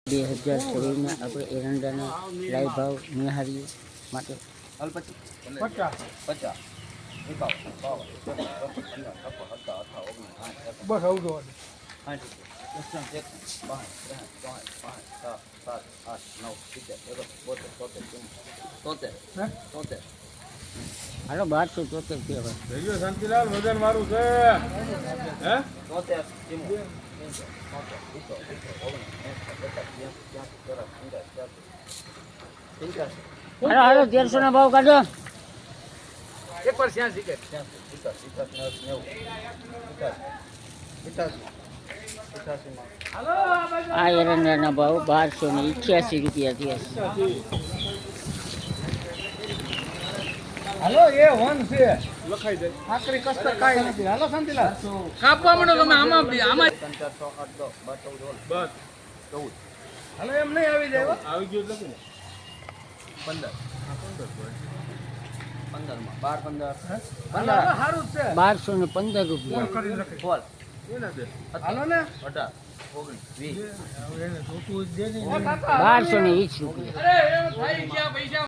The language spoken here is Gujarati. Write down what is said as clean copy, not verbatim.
2023 આપણે એરંડાના લાઈવ ભાવ નિહાળીએ માટે 50 બસ આવું જોવા હાલો 1273 કહેવાય. શાંતિલાલ વજન મારું છે હે હાલો હાલો 1300 ના ભાવ કાઢો. આ એરંડાના ભાવ 1288 રૂપિયા થયા છે. હાલો એ વન છે લખાઈ જાય આકરી કસ્તર કાઈ નથી. હાલો શાંતિલાલ કાપવા માંડો તમે આમાં આમાં બસ 14 હાલો એમ નહીં આવી જાય આવી ગયું લખું 15 માં 12 સારું જ છે 1215 રૂપિયા. કરી લખી બોલ એને દે હાલો ને 18 19 20 એને જોતું દે ને 1220 રૂપિયા. અરે એ થઈ ગયા પૈસા